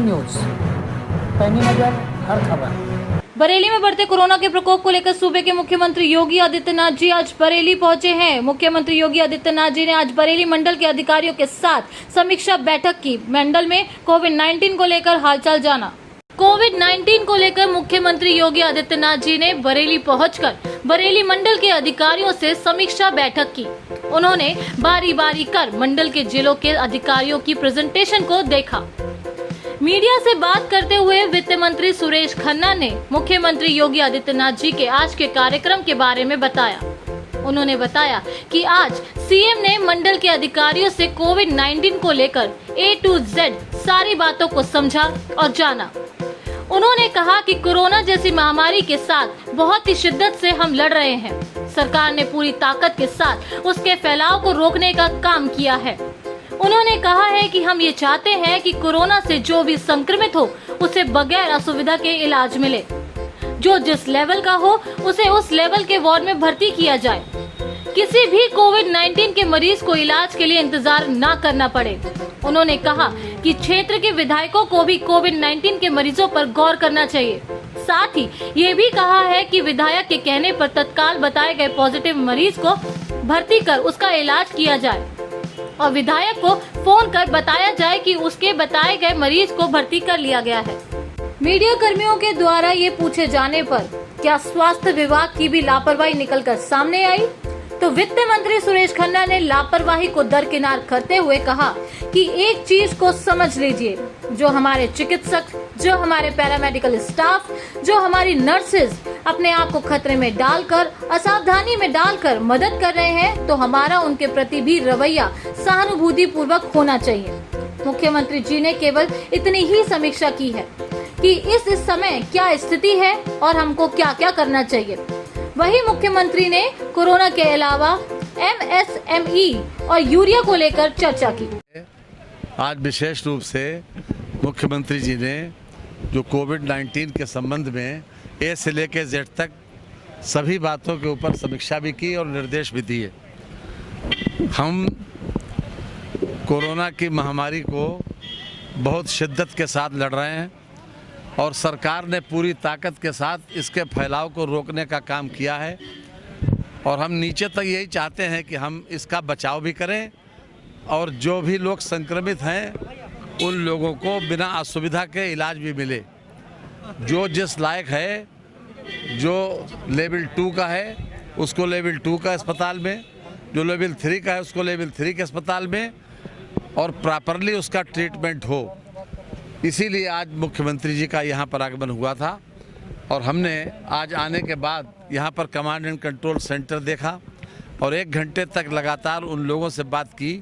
One news, पैनी नजर हर खबर। बरेली में बढ़ते कोरोना के प्रकोप को लेकर सूबे के मुख्यमंत्री योगी आदित्यनाथ जी आज बरेली पहुंचे हैं। मुख्यमंत्री योगी आदित्यनाथ जी ने आज बरेली मंडल के अधिकारियों के साथ समीक्षा बैठक की। मंडल में कोविड-19 को लेकर हालचाल जाना। कोविड-19 को लेकर मुख्यमंत्री योगी आदित्यनाथ जी ने बरेली पहुंचकर बरेली मंडल के अधिकारियों से समीक्षा बैठक की। उन्होंने बारी बारी कर मंडल के जिलों के अधिकारियों की प्रेजेंटेशन को देखा। मीडिया से बात करते हुए वित्त मंत्री सुरेश खन्ना ने मुख्यमंत्री योगी आदित्यनाथ जी के आज के कार्यक्रम के बारे में बताया। उन्होंने बताया कि आज सीएम ने मंडल के अधिकारियों से कोविड-19 को लेकर A to Z सारी बातों को समझा और जाना। उन्होंने कहा कि कोरोना जैसी महामारी के साथ बहुत ही शिद्दत से हम लड़ रहे हैं। सरकार ने पूरी ताकत के साथ उसके फैलाव को रोकने का काम किया है। उन्होंने कहा है कि हम ये चाहते हैं कि कोरोना से जो भी संक्रमित हो उसे बगैर असुविधा के इलाज मिले। जो जिस लेवल का हो उसे उस लेवल के वार्ड में भर्ती किया जाए। किसी भी कोविड-19 के मरीज को इलाज के लिए इंतजार न करना पड़े। उन्होंने कहा कि क्षेत्र के विधायकों को भी कोविड-19 के मरीजों पर गौर करना चाहिए। साथ ही ये भी कहा है कि विधायक के कहने पर तत्काल बताए गए पॉजिटिव मरीज को भर्ती कर उसका इलाज किया जाए और विधायक को फोन कर बताया जाए कि उसके बताए गए मरीज को भर्ती कर लिया गया है। मीडिया कर्मियों के द्वारा ये पूछे जाने पर क्या स्वास्थ्य विभाग की भी लापरवाही निकलकर सामने आई, तो वित्त मंत्री सुरेश खन्ना ने लापरवाही को दरकिनार करते हुए कहा कि एक चीज को समझ लीजिए, जो हमारे चिकित्सक, जो हमारे पैरामेडिकल स्टाफ, जो हमारी नर्सेज अपने आप को खतरे में डालकर, असावधानी में डालकर मदद कर रहे हैं, तो हमारा उनके प्रति भी रवैया सहानुभूति पूर्वक होना चाहिए। मुख्यमंत्री जी ने केवल इतनी ही समीक्षा की है कि इस समय क्या स्थिति है और हमको क्या क्या करना चाहिए। वहीं मुख्यमंत्री ने कोरोना के अलावा MSME और यूरिया को लेकर चर्चा की। आज विशेष रूप से मुख्यमंत्री जी ने जो कोविड-19 के संबंध में A से लेकर Z तक सभी बातों के ऊपर समीक्षा भी की और निर्देश भी दिए। हम कोरोना की महामारी को बहुत शिद्दत के साथ लड़ रहे हैं और सरकार ने पूरी ताकत के साथ इसके फैलाव को रोकने का काम किया है और हम नीचे तक यही चाहते हैं कि हम इसका बचाव भी करें और जो भी लोग संक्रमित हैं उन लोगों को बिना असुविधा के इलाज भी मिले। जो जिस लायक है, जो लेवल 2 का है उसको लेवल 2 का अस्पताल में, जो लेवल 3 का है उसको लेवल 3 के अस्पताल में और प्रॉपरली उसका ट्रीटमेंट हो। इसीलिए आज मुख्यमंत्री जी का यहाँ पर आगमन हुआ था और हमने आज आने के बाद यहाँ पर कमांड एंड कंट्रोल सेंटर देखा और 1 घंटे तक लगातार उन लोगों से बात की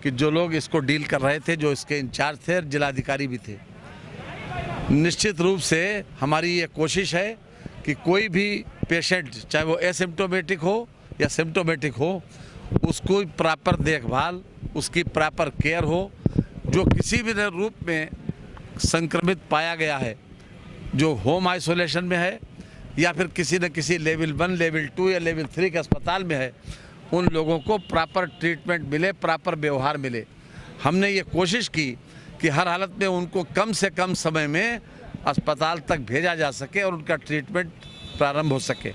कि जो लोग इसको डील कर रहे थे, जो इसके इंचार्ज थे, जिलाधिकारी भी थे। निश्चित रूप से हमारी ये कोशिश है कि कोई भी पेशेंट, चाहे वो एसिम्प्टोमेटिक हो या सिम्प्टोमेटिक हो, उसको प्रॉपर देखभाल, उसकी प्रॉपर केयर हो। जो किसी भी रूप में संक्रमित पाया गया है, जो होम आइसोलेशन में है या फिर किसी न किसी लेवल 1, लेवल 2 या लेवल 3 के अस्पताल में है, उन लोगों को प्रॉपर ट्रीटमेंट मिले, प्रॉपर व्यवहार मिले। हमने ये कोशिश की कि हर हालत में उनको कम से कम समय में अस्पताल तक भेजा जा सके और उनका ट्रीटमेंट प्रारंभ हो सके।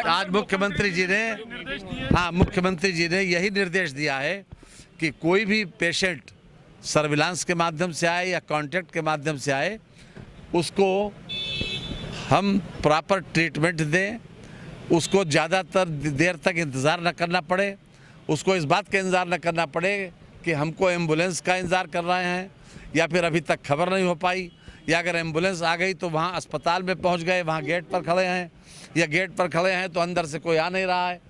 आज मुख्यमंत्री जी ने यही निर्देश दिया है कि कोई भी पेशेंट सर्विलांस के माध्यम से आए या कॉन्टैक्ट के माध्यम से आए, उसको हम प्रॉपर ट्रीटमेंट दें, उसको ज़्यादातर देर तक इंतज़ार न करना पड़े, उसको इस बात का इंतज़ार न करना पड़े कि हमको एम्बुलेंस का इंतज़ार कर रहे हैं या फिर अभी तक खबर नहीं हो पाई, या अगर एम्बुलेंस आ गई तो वहाँ अस्पताल में पहुँच गए, वहाँ गेट पर खड़े हैं, या गेट पर खड़े हैं तो अंदर से कोई आ नहीं रहा है।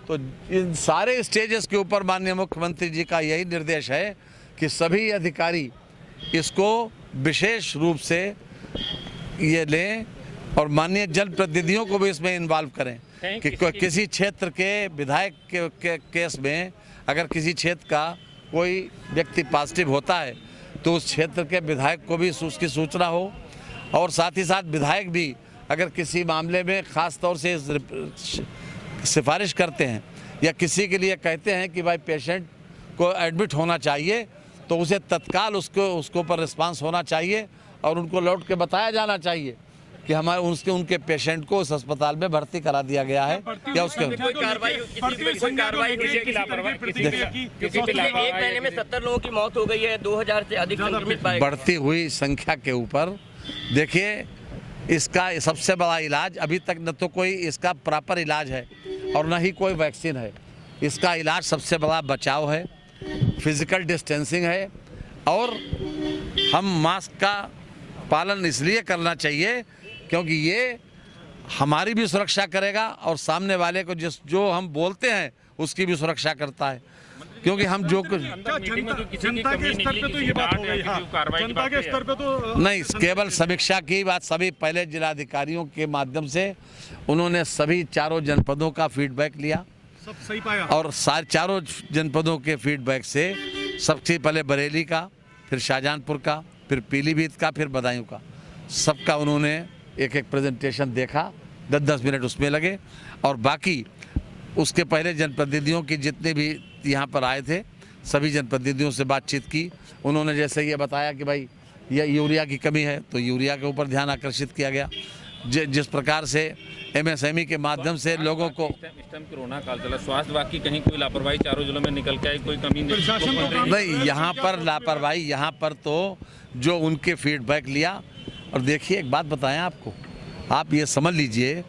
तो इन सारे स्टेजेस के ऊपर माननीय मुख्यमंत्री जी का यही निर्देश है कि सभी अधिकारी इसको विशेष रूप से ये लें और माननीय जनप्रतिनिधियों को भी इसमें इन्वॉल्व करें कि किसी क्षेत्र के विधायक के केस में अगर किसी क्षेत्र का कोई व्यक्ति पॉजिटिव होता है तो उस क्षेत्र के विधायक को भी उसकी सूचना हो और साथ ही साथ विधायक भी अगर किसी मामले में ख़ास तौर से सिफारिश करते हैं या किसी के लिए कहते हैं कि भाई पेशेंट को एडमिट होना चाहिए, तो उसे तत्काल उसके ऊपर रिस्पांस होना चाहिए और उनको लौट के बताया जाना चाहिए कि हमारे उनके पेशेंट को उस अस्पताल में भर्ती करा दिया गया है या उसके एक महीने में 70 लोगों की मौत हो गई है, 2000 से अधिक संक्रमित पाए। बढ़ती हुई संख्या के ऊपर देखिए, इसका सबसे बड़ा इलाज अभी तक न तो कोई इसका प्रॉपर इलाज है और न ही कोई वैक्सीन है। इसका इलाज सबसे बड़ा बचाव है, फिजिकल डिस्टेंसिंग है और हम मास्क का पालन इसलिए करना चाहिए क्योंकि ये हमारी भी सुरक्षा करेगा और सामने वाले को जो हम बोलते हैं उसकी भी सुरक्षा करता है, क्योंकि हम जो कुछ जनता के स्तर पे तो ये बात हो गई, जनता के स्तर पे तो नहीं, केवल समीक्षा की बात। सभी पहले जिलाधिकारियों के माध्यम से उन्होंने सभी चारों जनपदों का फीडबैक लिया, सब सही पाया और चारों जनपदों के फीडबैक से सबसे पहले बरेली का, फिर शाहजहांपुर का, फिर पीलीभीत का, फिर बदायूं का, सबका उन्होंने एक एक प्रेजेंटेशन देखा, 10-10 मिनट उसमें लगे। और बाकी उसके पहले जनप्रतिनिधियों की जितने भी यहाँ पर आए थे सभी जनप्रतिनिधियों से बातचीत की। उन्होंने जैसे ये बताया कि भाई ये यूरिया की कमी है तो यूरिया के ऊपर ध्यान आकर्षित किया गया। जिस प्रकार से MSME के माध्यम से लोगों को इस टाइम कोरोना काल चला, स्वास्थ्य विभाग की कहीं कोई लापरवाही चारों जिलों में निकल के आई, कोई कमी नहीं, यहाँ पर लापरवाही, यहाँ पर तो जो उनके फीडबैक लिया। और देखिए एक बात बताएं आपको, आप ये समझ लीजिए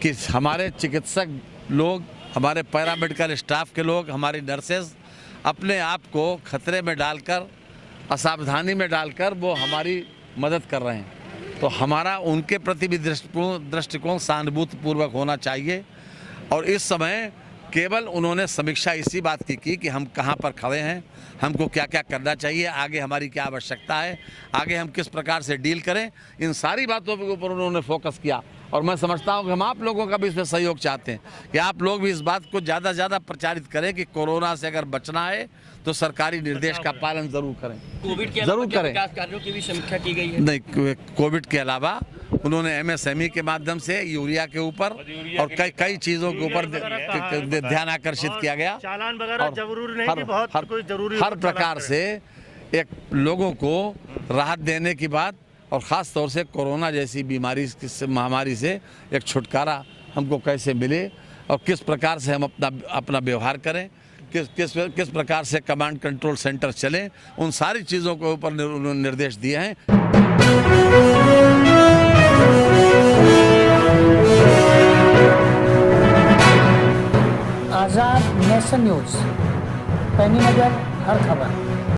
कि हमारे चिकित्सक लोग, हमारे पैरामेडिकल स्टाफ के लोग, हमारी नर्सेज अपने आप को खतरे में डालकर, असावधानी में डालकर वो हमारी मदद कर रहे हैं। तो हमारा उनके प्रति भी दृष्टिकोण सहानुभूतिपूर्वक होना चाहिए। और इस समय केवल उन्होंने समीक्षा इसी बात की कि हम कहाँ पर खड़े हैं, हमको क्या क्या करना चाहिए, आगे हमारी क्या आवश्यकता है, आगे हम किस प्रकार से डील करें, इन सारी बातों के ऊपर उन्होंने फोकस किया। और मैं समझता हूं कि हम आप लोगों का भी इसमें सहयोग चाहते हैं कि आप लोग भी इस बात को ज़्यादा से ज़्यादा प्रचारित करें कि कोरोना से अगर बचना है तो सरकारी निर्देश का पालन जरूर करें, कोविड के जरूर करें। विकास कार्यों की भी समीक्षा की गई है। नहीं, कोविड के अलावा उन्होंने MSME के माध्यम से यूरिया के ऊपर और कई चीज़ों के ऊपर ध्यान आकर्षित किया गया। चालान वगैरह जरूरी नहीं कि बहुत कोई जरूरी हर प्रकार से एक लोगों को राहत देने की बात, और ख़ास तौर से कोरोना जैसी बीमारी महामारी से एक छुटकारा हमको कैसे मिले और किस प्रकार से हम अपना व्यवहार करें, किस प्रकार से कमांड कंट्रोल सेंटर चलें, उन सारी चीज़ों के ऊपर उन्होंने निर्देश दिए हैं। आज़ाद नेशन न्यूज़, पैनी नज़र हर खबर।